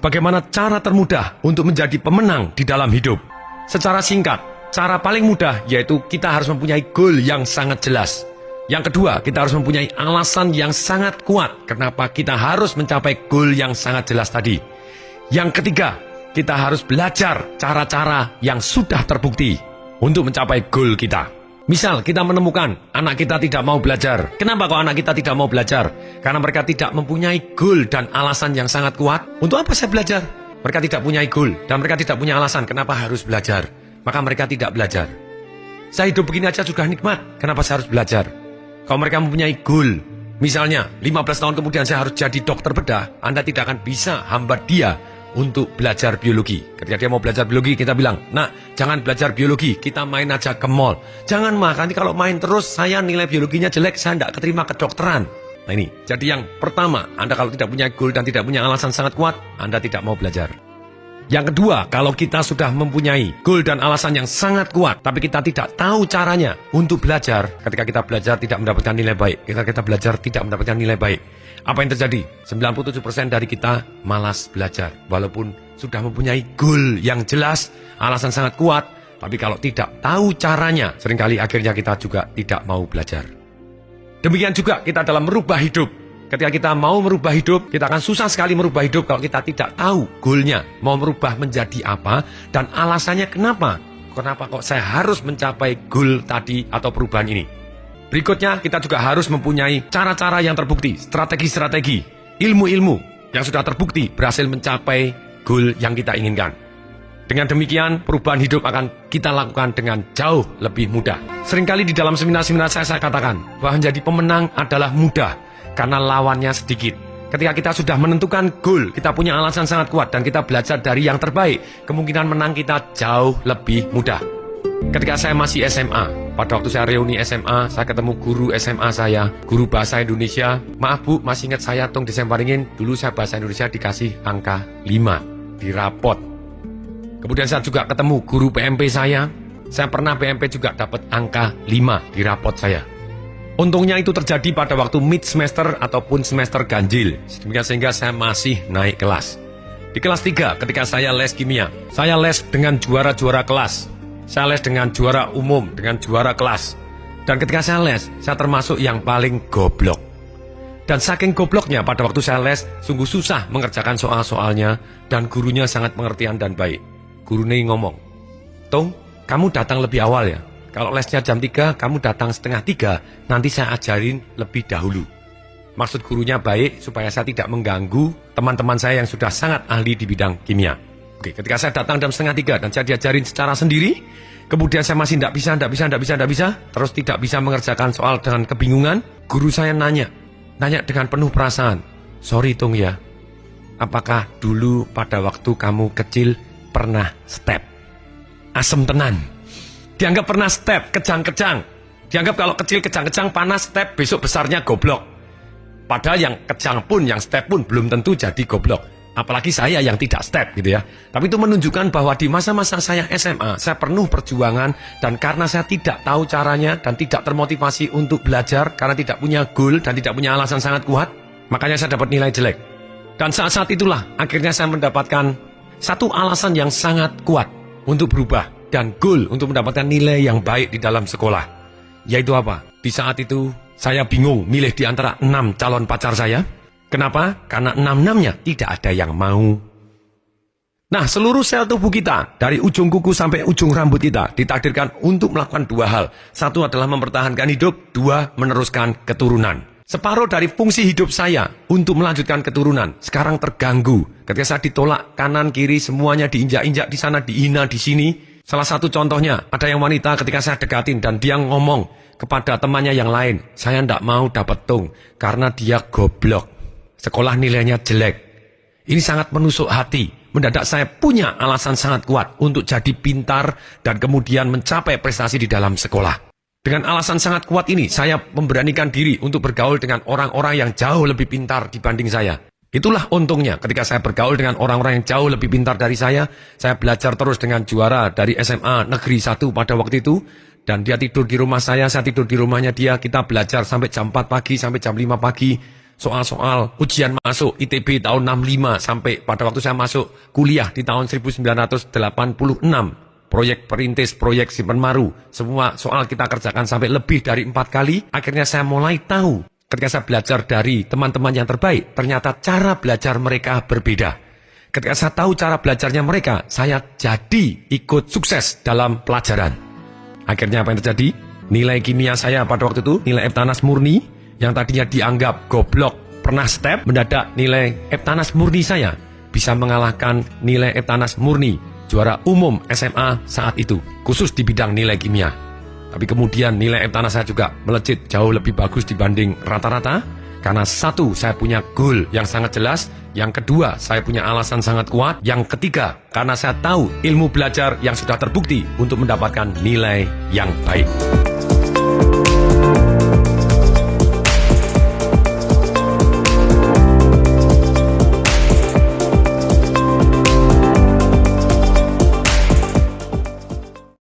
bagaimana cara termudah untuk menjadi pemenang di dalam hidup. Secara singkat, cara paling mudah yaitu kita harus mempunyai goal yang sangat jelas. Yang kedua, kita harus mempunyai alasan yang sangat kuat kenapa kita harus mencapai goal yang sangat jelas tadi. Yang ketiga, kita harus belajar cara-cara yang sudah terbukti untuk mencapai goal kita. Misal kita menemukan anak kita tidak mau belajar. Kenapa kok anak kita tidak mau belajar? Karena mereka tidak mempunyai goal dan alasan yang sangat kuat. Untuk apa saya belajar? Mereka tidak punya goal dan mereka tidak punya alasan kenapa harus belajar. Maka mereka tidak belajar. Saya hidup begini aja sudah nikmat. Kenapa saya harus belajar? Kalau mereka mempunyai goal, misalnya 15 tahun kemudian saya harus jadi dokter bedah, Anda tidak akan bisa hambat dia untuk belajar biologi. Ketika dia mau belajar biologi, kita bilang, "Nak, jangan belajar biologi, kita main aja ke mall." "Jangan, Ma, nanti kalau main terus saya nilai biologinya jelek, saya tidak keterima kedokteran." Nah ini, jadi yang pertama, Anda kalau tidak punya goal dan tidak punya alasan sangat kuat, Anda tidak mau belajar. Yang kedua, kalau kita sudah mempunyai goal dan alasan yang sangat kuat, tapi kita tidak tahu caranya untuk belajar, ketika kita belajar tidak mendapatkan nilai baik, ketika kita belajar tidak mendapatkan nilai baik, apa yang terjadi? 97% dari kita malas belajar. Walaupun sudah mempunyai goal yang jelas, alasan sangat kuat, tapi kalau tidak tahu caranya, seringkali akhirnya kita juga tidak mau belajar. Demikian juga kita dalam merubah hidup. Ketika kita mau merubah hidup, kita akan susah sekali merubah hidup kalau kita tidak tahu goalnya. Mau merubah menjadi apa dan alasannya kenapa. Kenapa kok saya harus mencapai goal tadi atau perubahan ini. Berikutnya, kita juga harus mempunyai cara-cara yang terbukti, strategi-strategi, ilmu-ilmu yang sudah terbukti berhasil mencapai goal yang kita inginkan. Dengan demikian, perubahan hidup akan kita lakukan dengan jauh lebih mudah. Seringkali di dalam seminar-seminar saya katakan bahwa menjadi pemenang adalah mudah karena lawannya sedikit. Ketika kita sudah menentukan goal, kita punya alasan sangat kuat dan kita belajar dari yang terbaik, kemungkinan menang kita jauh lebih mudah. Ketika saya masih SMA, pada waktu saya reuni SMA, saya ketemu guru SMA saya, guru bahasa Indonesia. "Maaf Bu, masih ingat saya Tung Desembaringin, dulu saya bahasa Indonesia dikasih angka 5 di rapot." Kemudian saya juga ketemu guru PMP saya pernah PMP juga dapat angka 5 di rapot saya. Untungnya itu terjadi pada waktu mid semester ataupun semester ganjil, sehingga saya masih naik kelas. Di kelas 3, ketika saya les kimia, saya les dengan juara-juara kelas. Saya les dengan juara umum, dengan juara kelas. Dan ketika saya les, saya termasuk yang paling goblok. Dan saking gobloknya pada waktu saya les, sungguh susah mengerjakan soal-soalnya, dan gurunya sangat pengertian dan baik. Gurunya ngomong, "Tung, kamu datang lebih awal ya. Kalau lesnya jam 3, kamu datang setengah 3, nanti saya ajarin lebih dahulu." Maksud gurunya baik supaya saya tidak mengganggu teman-teman saya yang sudah sangat ahli di bidang kimia. Oke, ketika saya datang jam setengah 3 dan saya diajarin secara sendiri, kemudian saya masih tidak bisa, terus tidak bisa mengerjakan soal dengan kebingungan, guru saya nanya dengan penuh perasaan, "Sorry Tung ya, apakah dulu pada waktu kamu kecil pernah step?" Asem tenan. Dianggap pernah step, kejang-kejang. Dianggap kalau kecil kejang-kejang, panas step, besok besarnya goblok. Padahal yang kejang pun, yang step pun belum tentu jadi goblok. Apalagi saya yang tidak step gitu ya. Tapi itu menunjukkan bahwa di masa-masa saya SMA, saya penuh perjuangan. Dan karena saya tidak tahu caranya dan tidak termotivasi untuk belajar, karena tidak punya goal dan tidak punya alasan sangat kuat, makanya saya dapat nilai jelek. Dan saat-saat itulah akhirnya saya mendapatkan satu alasan yang sangat kuat untuk berubah dan goal untuk mendapatkan nilai yang baik di dalam sekolah. Yaitu apa? Di saat itu saya bingung milih di antara 6 calon pacar saya. Kenapa? Karena 6-6-nya tidak ada yang mau. Nah, seluruh sel tubuh kita, dari ujung kuku sampai ujung rambut kita, ditakdirkan untuk melakukan 2 hal. 1 adalah mempertahankan hidup, 2 meneruskan keturunan. Separuh dari fungsi hidup saya untuk melanjutkan keturunan sekarang terganggu. Ketika saya ditolak kanan kiri, semuanya diinjak-injak di sana, dihina di sini. Salah satu contohnya, ada yang wanita ketika saya dekatin dan dia ngomong kepada temannya yang lain, "Saya tidak mau dapat Tung karena dia goblok. Sekolah nilainya jelek." Ini sangat menusuk hati. Mendadak saya punya alasan sangat kuat untuk jadi pintar dan kemudian mencapai prestasi di dalam sekolah. Dengan alasan sangat kuat ini, saya memberanikan diri untuk bergaul dengan orang-orang yang jauh lebih pintar dibanding saya. Itulah untungnya ketika saya bergaul dengan orang-orang yang jauh lebih pintar dari saya belajar terus dengan juara dari SMA Negeri 1 pada waktu itu. Dan dia tidur di rumah saya tidur di rumahnya dia. Kita belajar sampai jam 4 pagi, sampai jam 5 pagi. soal-soal ujian masuk ITB tahun 65 sampai pada waktu saya masuk kuliah di tahun 1986. Proyek perintis, proyek simpen maru, semua soal kita kerjakan sampai lebih dari 4 kali. Akhirnya saya mulai tahu ketika saya belajar dari teman-teman yang terbaik, ternyata cara belajar mereka berbeda. Ketika saya tahu cara belajarnya mereka, saya jadi ikut sukses dalam pelajaran. Akhirnya apa yang terjadi? Nilai kimia saya pada waktu itu, nilai Eptanas murni, yang tadinya dianggap goblok, pernah step, mendadak nilai Eptanas murni saya bisa mengalahkan nilai Eptanas murni, juara umum SMA saat itu, khusus di bidang nilai kimia. Tapi kemudian nilai Eptanas saya juga melejit jauh lebih bagus dibanding rata-rata, karena satu, saya punya goal yang sangat jelas. Yang kedua, saya punya alasan sangat kuat. Yang ketiga, karena saya tahu ilmu belajar yang sudah terbukti untuk mendapatkan nilai yang baik.